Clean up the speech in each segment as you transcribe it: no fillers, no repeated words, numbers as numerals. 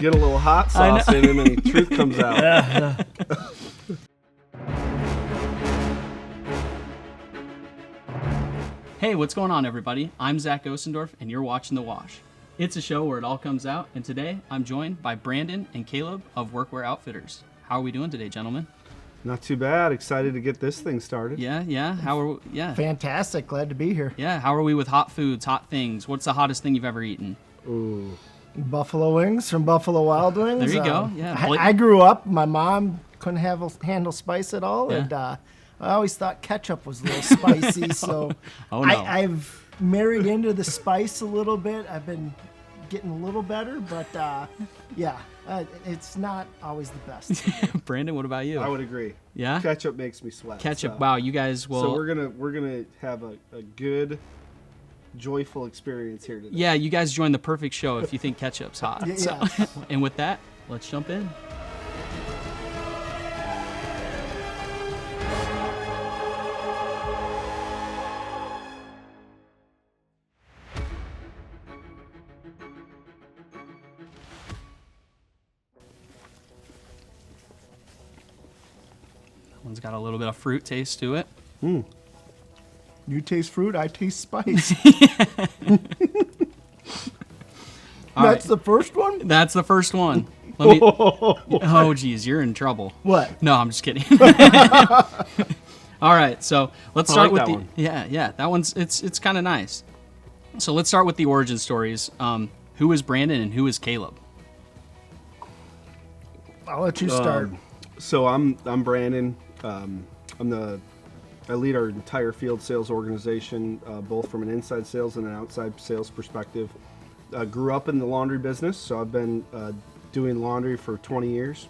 Get a little hot sauce in him and the truth comes out. Yeah. Hey, what's going on, everybody? I'm Zach Osendorf, and you're watching The Wash. It's a show where it all comes out, and today I'm joined by Brandon and Caleb of Workwear Outfitters. How are we doing today, gentlemen? Not too bad. Excited to get this thing started. Yeah. How are we? Yeah. Fantastic. Glad to be here. Yeah. How are we with hot foods, hot things? What's the hottest thing you've ever eaten? Ooh. Buffalo wings from Buffalo Wild Wings. There you go. Yeah. I grew up, my mom couldn't handle spice at all, Yeah. and I always thought ketchup was a little spicy, so Oh, no. I've married into the spice a little bit. I've been getting a little better, but it's not always the best. Brandon, what about you? I would agree. Yeah? Ketchup makes me sweat. Ketchup. So. Wow, you guys will. So we're gonna have a good, joyful experience here today. Yeah, you guys joined the perfect show if you think ketchup's hot. Yeah. So, and with that, let's jump in. That one's got a little bit of fruit taste to it. You taste fruit, I taste spice. All That's right. the first one? That's the first one. Let me. Oh, geez, you're in trouble. What? No, I'm just kidding. All right, so let's start with that the. one. Yeah. That one's it's kind of nice. So let's start with the origin stories. Who is Brandon and who is Caleb? I'll let you start. So I'm Brandon. I lead our entire field sales organization, both from an inside sales and an outside sales perspective. Grew up in the laundry business, so I've been doing laundry for 20 years.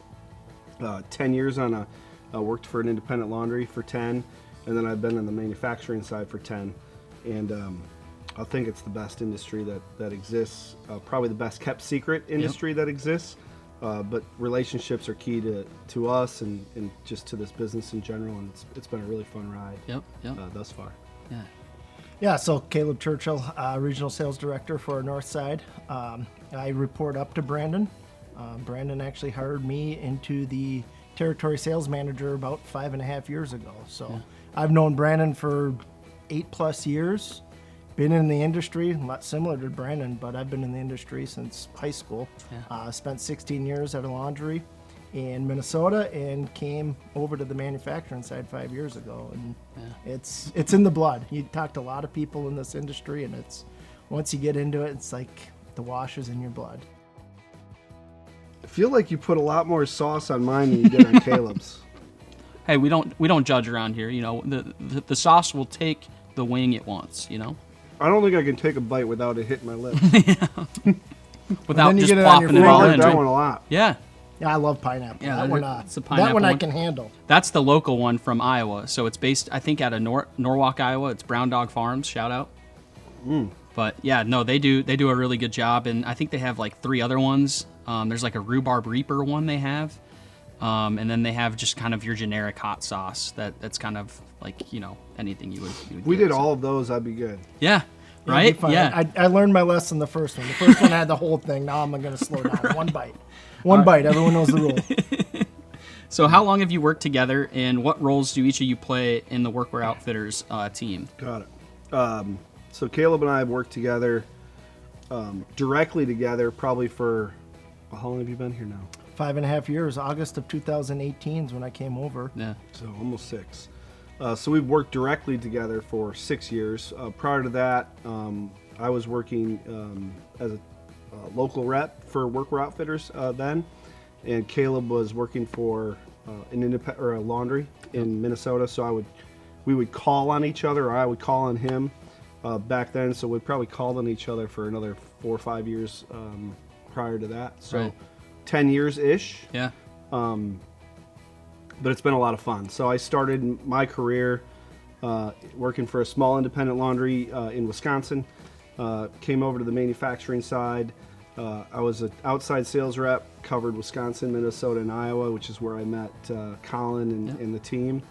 10 years I worked for an independent laundry for 10, and then I've been in the manufacturing side for 10. And I think it's the best industry that exists, probably the best kept secret industry that exists. But relationships are key to us and just to this business in general, and it's been a really fun ride. Yep. Thus far. Yeah. Yeah, so Caleb Churchill, Regional Sales Director for our North Side. I report up to Brandon. Brandon actually hired me into the Territory Sales Manager about 5.5 years ago. So I've known Brandon for 8+ years. Been in the industry, a lot similar to Brandon, but I've been in the industry since high school. Yeah. Spent 16 years at a laundry in Minnesota and came over to the manufacturing side 5 years ago. And it's in the blood. You talk to a lot of people in this industry, and it's once you get into it, it's like the wash is in your blood. I feel like you put a lot more sauce on mine than you did on Caleb's. Hey, we don't judge around here. You know, the sauce will take the wing it wants. You know, I don't think I can take a bite without it hitting my lips. without then you just get it on your plopping it I all like in. that Right? one a lot. Yeah. Yeah, I love pineapple. Yeah, that one, it's a that pineapple one I one. can handle. That's the local one from Iowa. So it's based, I think, out of Norwalk, Iowa. It's Brown Dog Farms. Shout out. But yeah, no, they do a really good job, and I think they have like 3 other ones. There's like a rhubarb reaper one they have, and then they have just kind of your generic hot sauce that's kind of like, you know, anything you would. If we get, did so. all of those, I'd be good. Yeah. It'll be Right. fine. Yeah. I learned my lesson the first one. The first one had the whole thing. Now I'm going to slow down. One bite. One bite. Everyone knows the rule. So how long have you worked together, and what roles do each of you play in the Workwear Outfitters team? Got it. So Caleb and I have worked together, directly together, probably for, how long have you been here now? 5.5 years. August of 2018 is when I came over. Yeah. So almost 6. So we've worked directly together for 6 years. Prior to that, I was working as a local rep for Workwear Outfitters then, and Caleb was working for an independent or a laundry in Minnesota. So we would call on each other, or I would call on him back then. So we'd probably called on each other for another 4 or 5 years prior to that. So Right. 10 years ish. Yeah. But it's been a lot of fun. So I started my career working for a small independent laundry in Wisconsin. Came over to the manufacturing side. I was an outside sales rep, covered Wisconsin, Minnesota, and Iowa, which is where I met Colin and the team.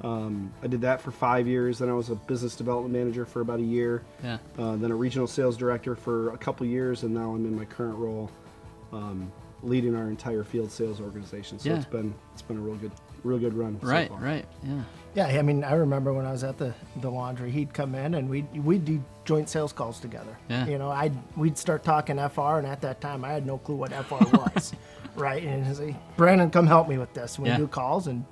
I did that for 5 years. Then I was a business development manager for about a year. Then a regional sales director for a couple years, and now I'm in my current role. leading our entire field sales organization. So Yeah. it's been a real good run. so Right, far. right, yeah. Yeah, I mean, I remember when I was at the laundry, he'd come in and we'd do joint sales calls together. Yeah. You know, we'd start talking FR, and at that time, I had no clue what FR was, right? And he'd say, Brandon, come help me with this. We Yeah. do calls, and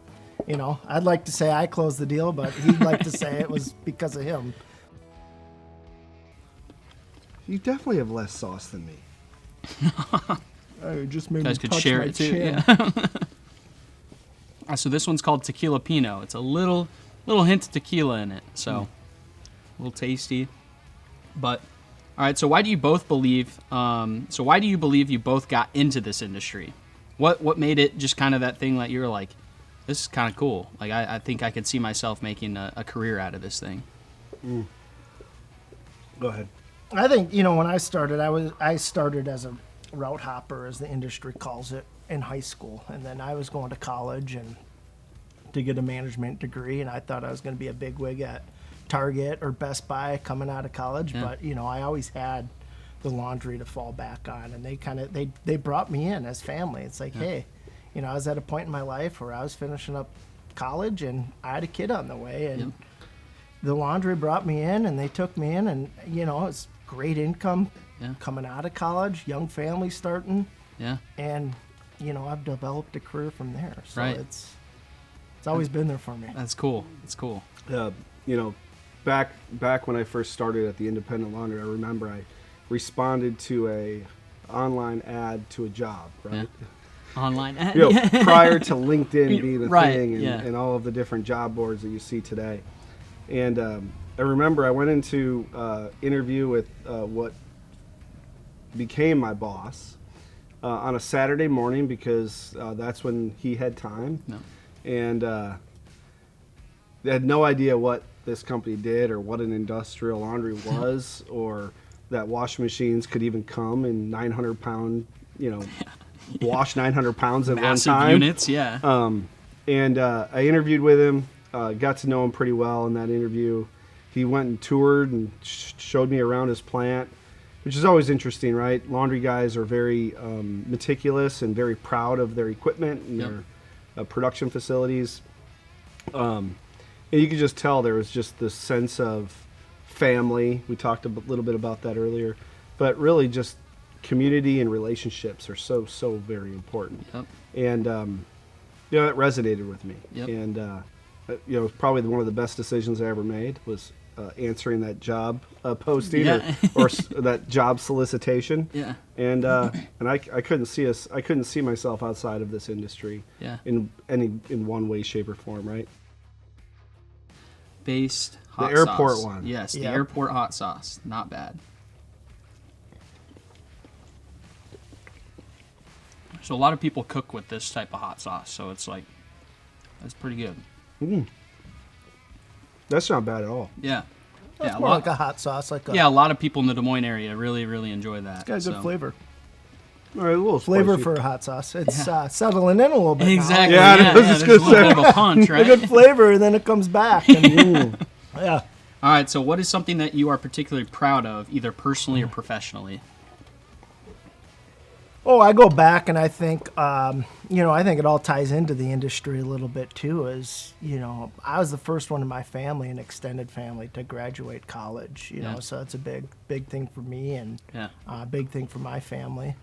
you know, I'd like to say I closed the deal, but he'd like to say it was because of him. You definitely have less sauce than me. I just made You me guys could touch share my it too. chin. Yeah. So this one's called Tequila Pinot. It's a little hint of tequila in it, so a little tasty. But all right, so why do you both believe? Why do you believe you both got into this industry? What made it just kind of that thing that you're like, this is kind of cool. Like I think I could see myself making a career out of this thing. Go ahead. I think, you know, when I started, I started as a route hopper, as the industry calls it, in high school, and then I was going to college and to get a management degree, and I thought I was going to be a bigwig at Target or Best Buy coming out of college. Yeah. But you know, I always had the laundry to fall back on, and they brought me in as family. It's like, hey, you know, I was at a point in my life where I was finishing up college and I had a kid on the way, and Yep. the laundry brought me in, and they took me in, and you know, it's great income Yeah. coming out of college, young family starting, Yeah. and you know, I've developed a career from there. So Right. it's always been there for me. That's cool. It's cool. You know, back when I first started at the independent laundry, I remember I responded to a online ad to a job, right? Online ad. You know, prior to LinkedIn being a Right, thing yeah. and all of the different job boards that you see today. And I remember I went into interview with what became my boss on a Saturday morning because that's when he had time. No. And they had no idea what this company did or what an industrial laundry was or that washing machines could even come in 900-pound, you know, wash 900 pounds at Massive one time. units. Yeah. And I interviewed with him, got to know him pretty well in that interview. He went and toured and showed me around his plant, which is always interesting, right? Laundry guys are very meticulous and very proud of their equipment and Yep. their production facilities. And you could just tell there was just this sense of family. We talked a little bit about that earlier, but really just community and relationships are so very important. Yep. And you know, it resonated with me. Yep. And you know, probably one of the best decisions I ever made was answering that job posting Yeah. or that job solicitation. Yeah. And I couldn't see myself outside of this industry. Yeah. In one way, shape, or form. Right. Based hot airport sauce. one. Yes, the Yep. airport hot sauce. Not bad. So a lot of people cook with this type of hot sauce, so it's like that's pretty good. That's not bad at all. Yeah. It's Yeah, more like a hot sauce, like a a lot of people in the Des Moines area really enjoy that. got a good so. flavor. All right, a little Flavor spicy. for a hot sauce. It's settling in a little bit. now. Exactly. Yeah, Yeah, I was just there's a gonna little bit of a punch, A right? good flavor, and then it comes back. And, yeah. All right, so what is something that you are particularly proud of, either personally or professionally? Oh, I go back and I think, you know, I think it all ties into the industry a little bit too. Is, you know, I was the first one in my family, an extended family, to graduate college. You Yeah. know, so it's a big thing for me and Yeah. big thing for my family.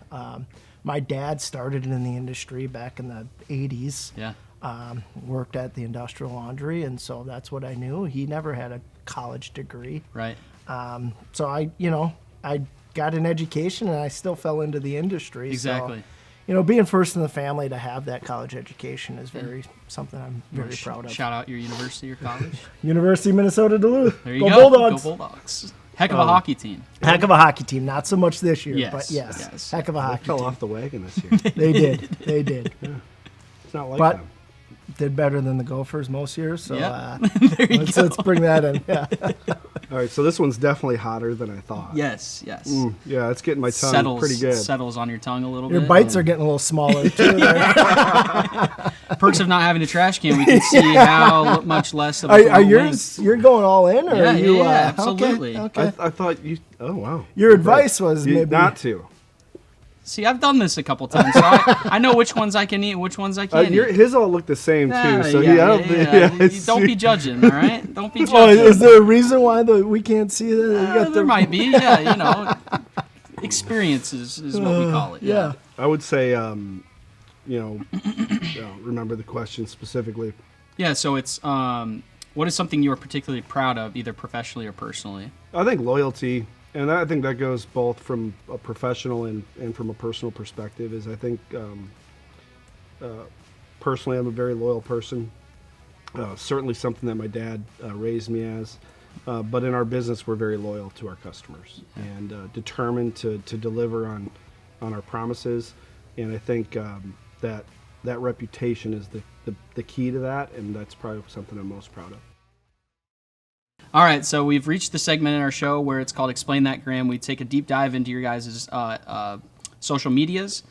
My dad started in the industry back in the '80s. Yeah. Worked at the industrial laundry, and so that's what I knew. He never had a college degree. Right. So I got an education and I still fell into the industry. Exactly. So, you know, being first in the family to have that college education is something I'm very proud of. Shout out your university or college. University of Minnesota Duluth. There you Go go. Bulldogs. Go Bulldogs. Heck of a hockey team. Heck of a hockey team. Not so much this year, Yes, but yes, yes. heck of a I hockey fell team. off the wagon this year. They did. They did. It's not like But them. did better than the Gophers most years. So Yeah. let's bring that in. Yeah. All right, so this one's definitely hotter than I thought. Yes. Yeah, it's getting my tongue pretty good. Settles on your tongue a little Your bit. bites are getting a little smaller too. There. Perks of not having a trash can. We can see how much less of a Are flow yours? You're going all in, or Yeah, are you? yeah, Okay, absolutely. Okay. I thought you. Oh wow. Your advice was You- maybe not to. See, I've done this a couple times, so I know which ones I can eat, which ones I can't eat. His all look the same too. So Don't be judging, all right? Don't be Oh, judging. is there a reason why we can't see that? There might be, yeah. Experiences is what we call it. Yeah. I would say, remember the question specifically. Yeah. So it's what is something you are particularly proud of, either professionally or personally? I think loyalty, and I think that goes both from a professional and from a personal perspective. Is I think personally, I'm a very loyal person. Certainly something that my dad raised me as. But in our business, we're very loyal to our customers and determined to deliver on our promises. And I think that reputation is the key to that, and that's probably something I'm most proud of. All right, so we've reached the segment in our show where it's called Explain That, Graham. We take a deep dive into your guys' social medias.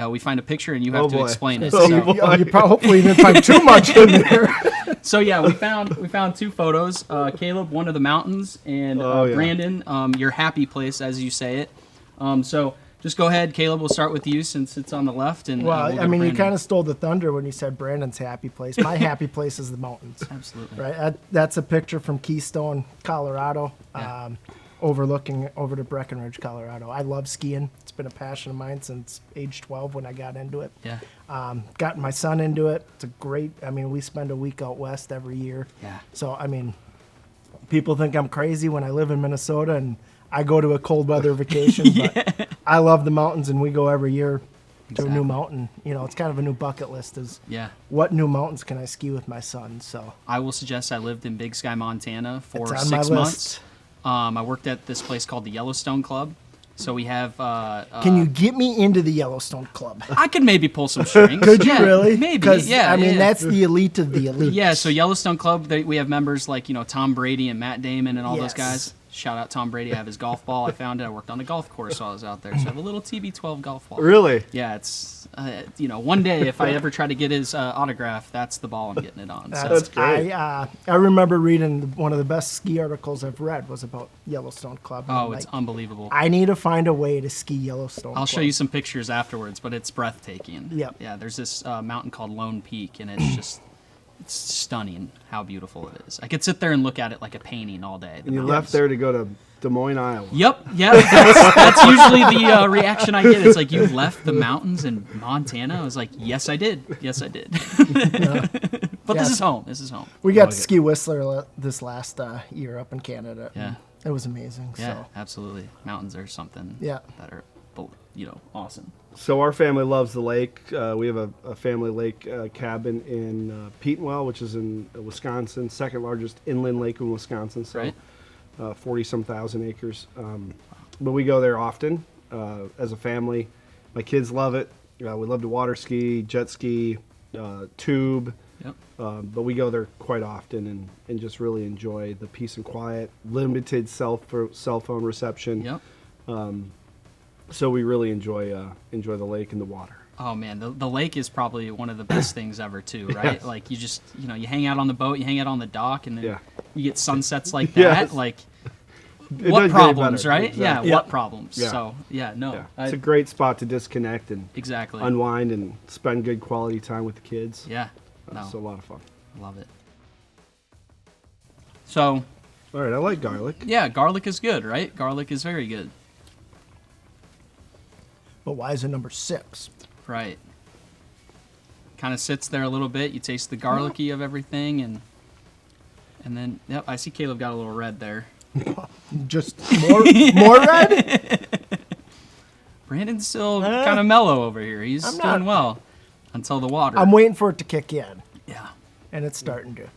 We find a picture, and you have to explain it. Hopefully you didn't find too much in there. So yeah, we found two photos. Caleb, one of the mountains, and Brandon, your happy place, as you say it. So just go ahead, Caleb. We'll start with you since it's on the left. And well, we'll I mean, you Brandon. kind of stole the thunder when you said Brandon's happy place. My happy place is the mountains. Absolutely. Right. That's a picture from Keystone, Colorado, overlooking over to Breckenridge, Colorado. I love skiing. It's been a passion of mine since age 12 when I got into it. Yeah. Got my son into it. It's a great. I mean, we spend a week out west every year. Yeah. So I mean, people think I'm crazy when I live in Minnesota and I go to a cold weather vacation, but I love the mountains, and we go every year to a new mountain. It's kind of a new bucket list. What new mountains can I ski with my son? So I will suggest I lived in Big Sky, Montana for It's on 6 my months. I worked at this place called the Yellowstone Club. So we have. Can you get me into the Yellowstone Club? I could maybe pull some strings. Could you really? Maybe. Yeah. I mean, that's the elite of the elite. Yeah. So Yellowstone Club, we have members like Tom Brady and Matt Damon and all those Yes. guys. Shout out Tom Brady. I have his golf ball. I found it. I worked on the golf course while I was out there. So I have a little TB12 golf ball. Really? Yeah. It's one day if I ever try to get his autograph, that's the ball I'm getting it on. So. That's great. I remember reading one of the best ski articles I've read was about Yellowstone Club. And Oh, it's unbelievable. I need to find a way to ski Yellowstone I'll Club. show you some pictures afterwards, but it's breathtaking. Yep. Yeah, there's this mountain called Lone Peak, and it's stunning how beautiful it is. I could sit there and look at it like a painting all day. And you left there to go to Des Moines, Iowa. Yep. Yeah, that's usually the reaction I get. It's like, you left the mountains in Montana? I was like, yes, I did. Yes, I did. But this is home. This is home. We got to ski Whistler this last year up in Canada. Yeah. It was amazing. Yeah, So. absolutely. Mountains are something Yeah. that are, awesome. So our family loves the lake. We have a family lake cabin in Petenwell, which is in Wisconsin, second largest inland lake in Wisconsin. So Right. 40-some thousand acres. But we go there often as a family. My kids love it. We love to water ski, jet ski, tube. Yep. But we go there quite often and just really enjoy the peace and quiet, limited cell phone reception. Yep. So we really enjoy the lake and the water. Oh man, the lake is probably one of the best things ever too, right? Yes. Like you just, you hang out on the boat, you hang out on the dock, and then Yeah. you get sunsets like that. Yes. Like, It what doesn't get any problems, better. right? Exactly. Yeah, what problems? Yeah. So, yeah, no. Yeah. It's a great spot to disconnect and Exactly. unwind and spend good quality time with the kids. Yeah, no, It's a lot of fun. love it. So, All right, I like garlic. yeah, garlic is good, right? Garlic is very good. But why is it number 6? Right. Kind of sits there a little bit. You taste the garlicky of everything, and then, yep, I see Caleb got a little red there. Just more red? Brandon's still kind of mellow over here. He's I'm doing not. well until the water. I'm waiting for it to kick in, Yeah. and it's starting to.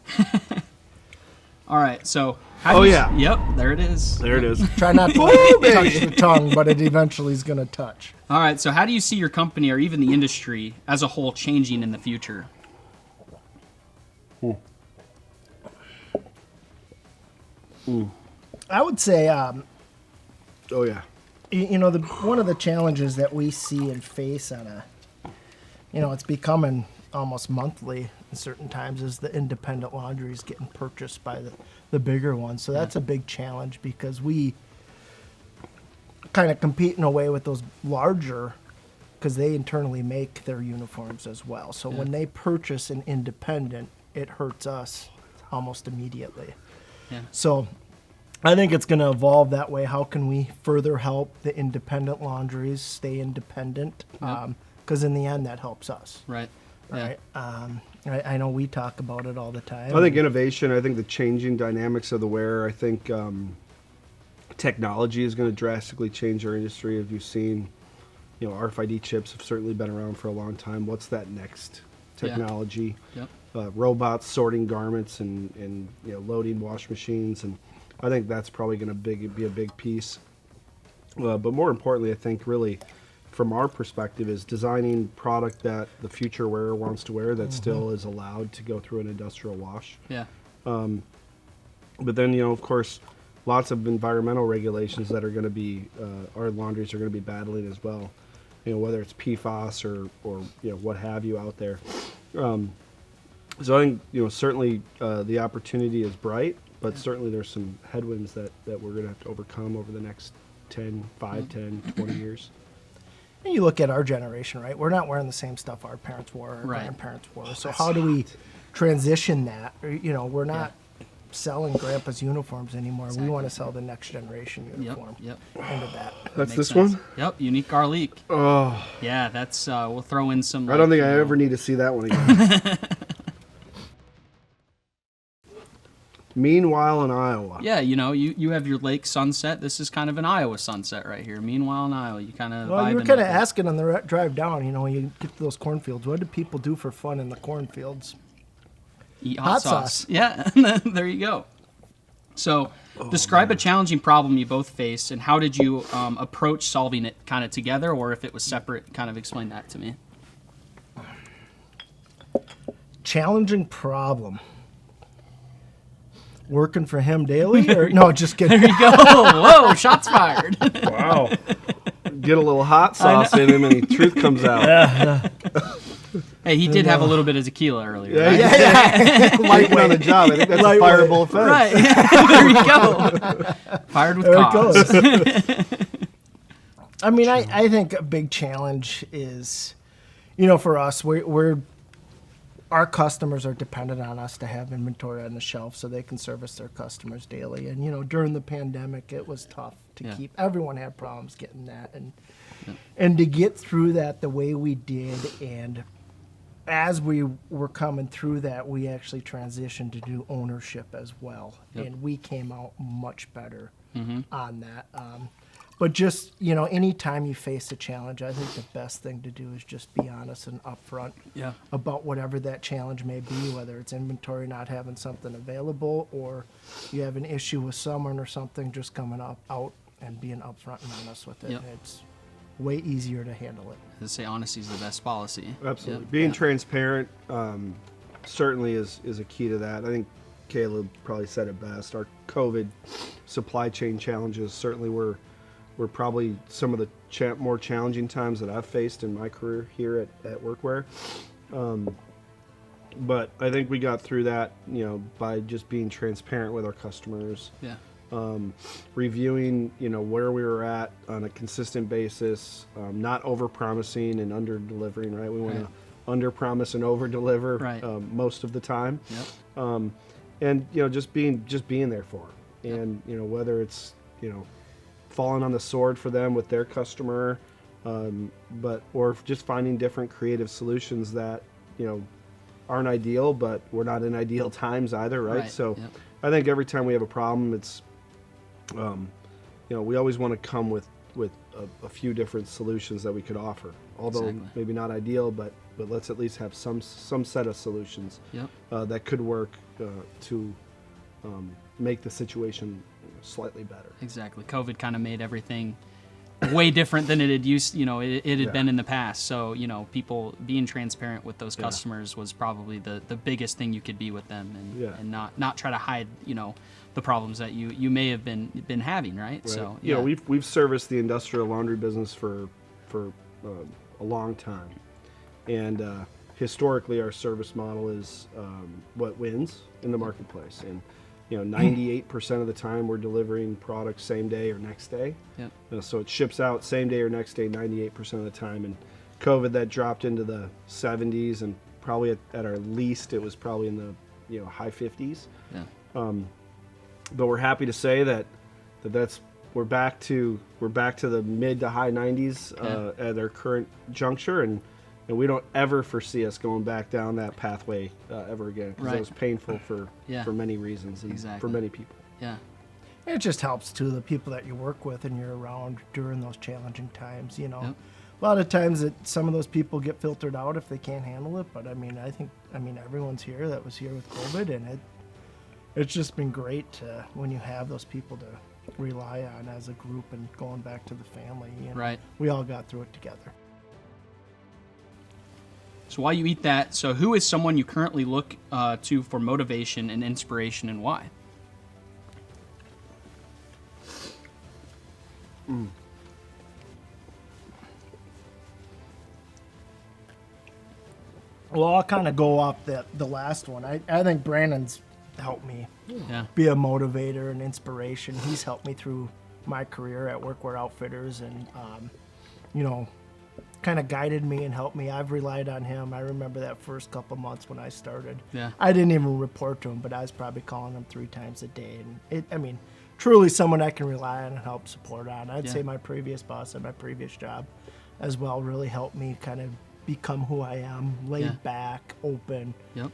All right, so. How do you, yeah. Yep, there it is. There it is. Try not to touch the tongue, but it eventually is going to touch. All right, so how do you see your company or even the industry as a whole changing in the future? I would say, Oh yeah. one of the challenges that we see and face on it's becoming almost monthly in certain times is the independent laundries getting purchased by the bigger ones. So that's a big challenge because we kind of compete in a way with those larger because they internally make their uniforms as well. So when they purchase an independent, it hurts us almost immediately. Yeah. So I think it's going to evolve that way. How can we further help the independent laundries stay independent? Because in the end, that helps us. Right. Yeah. Right. I know we talk about it all the time. I think innovation, I think the changing dynamics of the wear, I think technology is going to drastically change our industry. As you've seen, RFID chips have certainly been around for a long time. What's that next technology? Yep. Robots sorting garments and loading wash machines, and I think that's probably going to be a big piece. But more importantly, I think really from our perspective is designing product that the future wearer wants to wear that still is allowed to go through an industrial wash. Yeah. But then, of course, lots of environmental regulations that are going to be, our laundries are going to be battling as well. Whether it's PFAS or what have you out there. So I think, certainly the opportunity is bright, but certainly there's some headwinds that we're going to have to overcome over the next 5, 10, 20 years. And you look at our generation, right? We're not wearing the same stuff our parents wore, our grandparents wore. So how do we transition that? We're not selling grandpa's uniforms anymore. Exactly. We want to sell the next generation uniform into that. That's this sense. one? Yep, unique garlic. Oh. Yeah, that's, we'll throw in some. I don't think I ever need to see that one again. Meanwhile in Iowa. Yeah, you have your lake sunset. This is kind of an Iowa sunset right here. Meanwhile in Iowa, you kind of Well, you were kind of asking on the drive down, when you get to those cornfields, what do people do for fun in the cornfields? Eat hot sauce. Yeah, there you go. So describe a challenging problem you both faced, and how did you approach solving it kind of together, or if it was separate, kind of explain that to me. Challenging problem. Working for him daily? Or no, just kidding. There you go. Whoa, shots fired. Wow. Get a little hot sauce in him and the truth comes out. Hey, he did have a little bit of tequila earlier. Yeah, right? yeah. Lightweight on the job. I think that's a fireable offense. Right. There you go. Fired with cause. I mean, I think a big challenge is, for us, our customers are dependent on us to have inventory on the shelf so they can service their customers daily. And, during the pandemic, it was tough to keep. Everyone had problems getting that. And to get through that the way we did, and as we were coming through that, we actually transitioned to do ownership as well. Yep. And we came out much better on that. But just, anytime you face a challenge, I think the best thing to do is just be honest and upfront about whatever that challenge may be, whether it's inventory not having something available, or you have an issue with someone or something, just coming out and being upfront and honest with it. Yep. It's way easier to handle it. They say honesty is the best policy. Absolutely. Being transparent certainly is a key to that. I think Caleb probably said it best. Our COVID supply chain challenges certainly were probably some of the more challenging times that I've faced in my career here at Workwear. But I think we got through that, by just being transparent with our customers. Yeah. Reviewing, where we were at on a consistent basis, not over-promising and under-delivering, right? We want to under-promise and over-deliver most of the time. Yep. And, just being there for them. And, whether it's, falling on the sword for them with their customer, or just finding different creative solutions that, aren't ideal, but we're not in ideal times either, right? So I think every time we have a problem, it's, we always want to come with a few different solutions that we could offer. Although maybe not ideal, but let's at least have some set of solutions that could work to make the situation slightly better. Exactly. COVID kind of made everything way different than it had it had been in the past. So, people being transparent with those customers was probably the biggest thing you could be with them, and not try to hide, the problems that you may have been having, right? So, we've serviced the industrial laundry business for a long time. And historically, our service model is what wins in the marketplace. And 98% of the time we're delivering products same day or next day. Yep. So it ships out same day or next day 98% of the time. And COVID, that dropped into the 70s, and probably at our least, it was probably in the high 50s. Yeah. But we're happy to say that's we're back to the mid to high 90s at our current juncture, and we don't ever foresee us going back down that pathway ever again, because it was painful for many reasons and for many people. Yeah. It just helps too, the people that you work with and you're around during those challenging times. Yep. A lot of times some of those people get filtered out if they can't handle it. But I mean, everyone's here that was here with COVID, and it's just been great when you have those people to rely on as a group and going back to the family. Right. We all got through it together. So while you eat that, so who is someone you currently look to for motivation and inspiration, and why? Well, I'll kind of go off the last one. I think Brandon's helped me be a motivator and inspiration. He's helped me through my career at Workwear Outfitters, and kind of guided me and helped me. I've relied on him. I remember that first couple months when I started. Yeah. I didn't even report to him, but I was probably calling him 3 times a day. And truly someone I can rely on and help support on. I'd say my previous boss at my previous job as well really helped me kind of become who I am, laid back, open. Yep.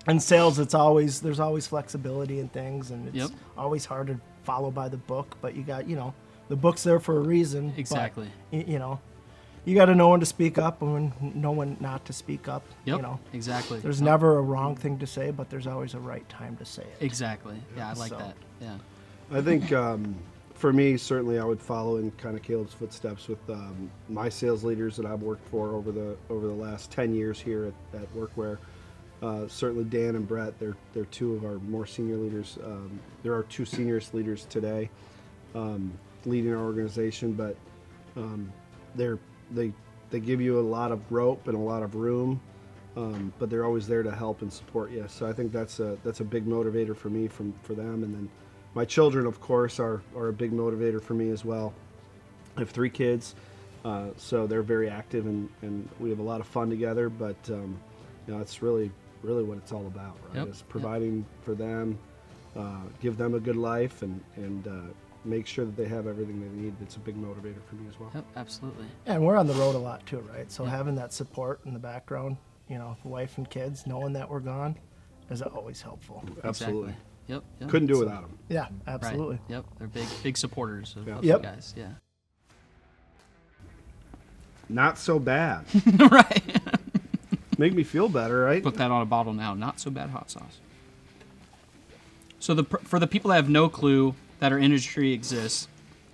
In sales, there's always flexibility in things, and it's always hard to follow by the book, but you got, the book's there for a reason. Exactly. But, you got to know when to speak up and know when not to speak up. Yep. Exactly. There's never a wrong thing to say, but there's always a right time to say it. Exactly. Yeah, I like that. Yeah. I think for me, certainly, I would follow in kind of Caleb's footsteps with my sales leaders that I've worked for over the last 10 years here at Workwear. Certainly, Dan and Brett, they're 2 of our more senior leaders. There are 2 seniorest leaders today leading our organization, but they give you a lot of rope and a lot of room, but they're always there to help and support you. So I think that's a big motivator for me for them. And then my children, of course, are a big motivator for me as well. I have 3 kids, so they're very active, and we have a lot of fun together. But it's really what it's all about, right? Is providing for them, give them a good life, and make sure that they have everything they need. It's a big motivator for me as well. Yep, absolutely. And we're on the road a lot too, right? So having that support in the background, wife and kids, knowing that we're gone, is always helpful. Absolutely. Exactly. Yep. Couldn't do it without them. Yeah, absolutely. Right. Yep, they're big supporters of you guys. Yeah. Not so bad. Right. Make me feel better, right? Put that on a bottle now. Not so bad hot sauce. So for the people that have no clue that our industry exists,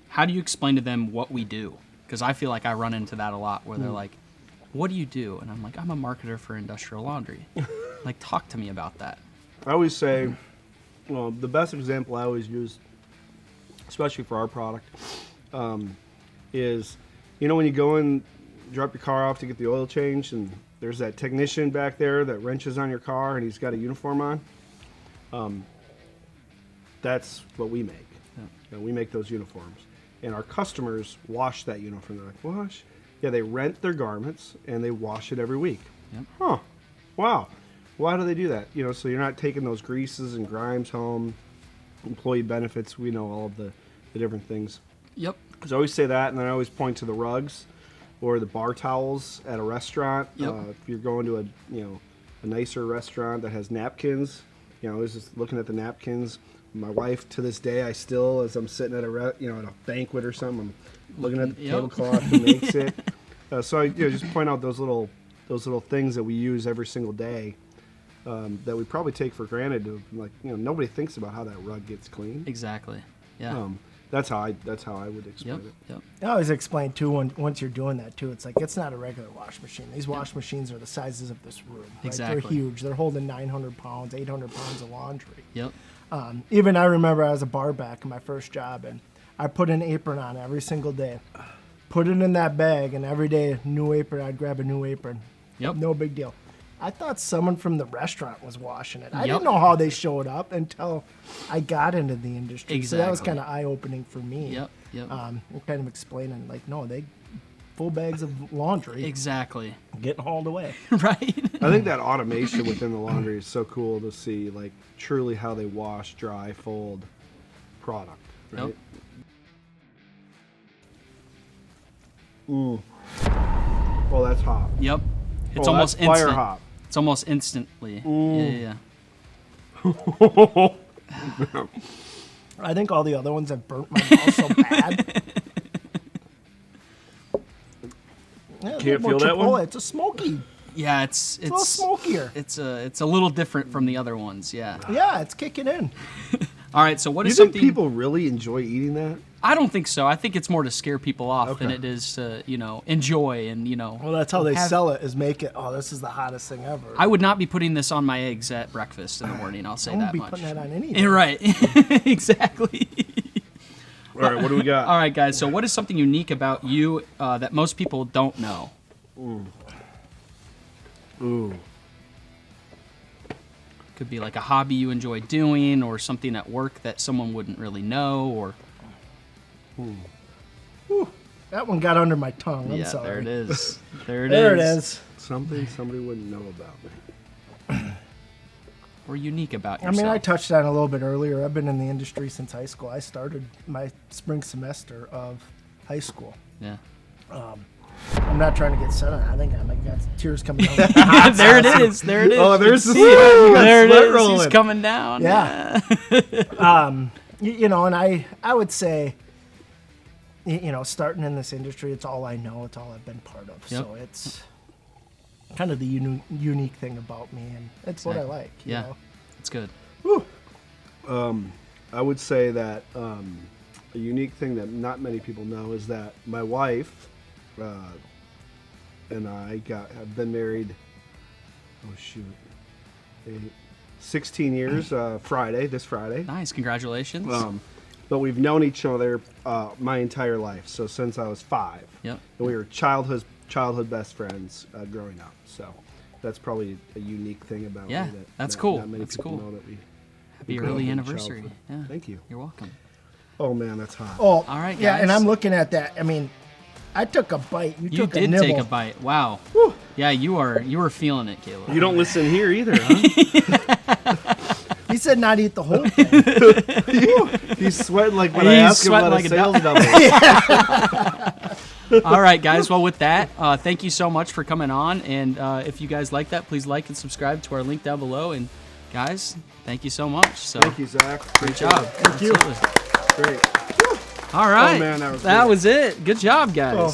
how do you explain to them what we do? Because I feel like I run into that a lot, where they're like, "What do you do?" And I'm like, "I'm a marketer for industrial laundry." Like, talk to me about that. I always say, well, the best example I always use, especially for our product, is, when you go and drop your car off to get the oil changed, and there's that technician back there that wrenches on your car, and he's got a uniform on. That's what we make. Yeah. We make those uniforms, and our customers wash that uniform. They're like, wash? Yeah, they rent their garments and they wash it every week. Yep. Huh? Wow. Why do they do that? So you're not taking those greases and grimes home. Employee benefits, we know all of the different things. Yep. Because I always say that, and then I always point to the rugs or the bar towels at a restaurant. Yep. If you're going to a nicer restaurant that has napkins, I was just looking at the napkins. My wife, to this day, I still, as I'm sitting at at a banquet or something, I'm looking at the tablecloth who makes it. So I just point out those little things that we use every single day that we probably take for granted. Nobody thinks about how that rug gets clean. Exactly. Yeah. That's how I would explain it. Yep. I always explain too, once you're doing that too, it's like, it's not a regular wash machine. These wash machines are the sizes of this room. Right? Exactly. They're huge. They're holding 900 pounds, 800 pounds of laundry. Yep. Even I remember I was a bar back in my first job, and I put an apron on every single day. Put it in that bag, and every day, new apron, I'd grab a new apron. Yep. No big deal. I thought someone from the restaurant was washing it. I didn't know how they showed up until I got into the industry. Exactly. So that was kind of eye-opening for me. Yep. Kind of explaining, like, no, full bags of laundry Exactly. getting hauled away. Right. I think that automation within the laundry is so cool to see, like, truly how they wash, dry, fold product, right? Yep. Oh, that's hot. Yep. It's Oh, almost that's fire instant. hot. It's almost instantly. Yeah. I think all the other ones have burnt my mouth so bad. Yeah, Can't more feel that one? Chipotle. It's a smoky. Yeah, It's a little smokier. it's a little different from the other ones. Yeah. Yeah, it's kicking in. All right. So what You is think something? people really enjoy eating that? I don't think so. I think it's more to scare people off than Okay. it is to enjoy and Well, that's how they have- sell it, is make it, oh, this is the hottest thing ever. I would not be putting this on my eggs at breakfast in the morning. I'll say I won't that be much. putting that on anything. Yeah, right. Exactly. All right, what do we got? All right, guys. So what is something unique about you that most people don't know? Ooh. Could be like a hobby you enjoy doing, or something at work that someone wouldn't really know, or Whew, that one got under my tongue. I'm yeah, sorry. there it is. There it There it is. is. Something somebody wouldn't know about me. Or unique about I yourself. mean, I touched on it a little bit earlier. I've been in the industry since high school. I started my spring semester of high school. Yeah. I'm not trying to get set on it. I think I got tears coming down. There it is. There it is. Oh, You there's can the see it. sweat. You got There it sweat is. He's rolling. coming down. Yeah. And I would say, starting in this industry, it's all I know. It's all I've been part of. Yep. So it's kind of the unique thing about me, and it's what I like. You Yeah. know? It's good. I would say that a unique thing that not many people know is that my wife and I have been married. Oh shoot, 16 years. This Friday. Nice. Congratulations. But we've known each other my entire life. So since I was 5. Yep. And we were childhood best friends growing up. So that's probably a unique thing about Yeah, me. That's not, cool. Not many That's people cool. know that we. Happy grew up early in anniversary. childhood. Yeah. Thank you. You're welcome. Oh man, that's hot. Oh, All right, Yeah, and guys. I'm looking at that. I mean, I took a bite. You You took a did nibble. take a bite. Wow. Yeah, you were feeling it, Caleb. You don't listen here either, huh? He said not eat the whole thing. He's sweating like when He's I ask him sweating about like a a sales number. All right, guys. Well, with that, thank you so much for coming on. And if you guys like that, please like and subscribe to our link down below. And guys, thank you so much. So Thank you, Zach. great job. Thank you. Absolutely. Great. All right. man, that was that good. was it. Good job, guys. Oh.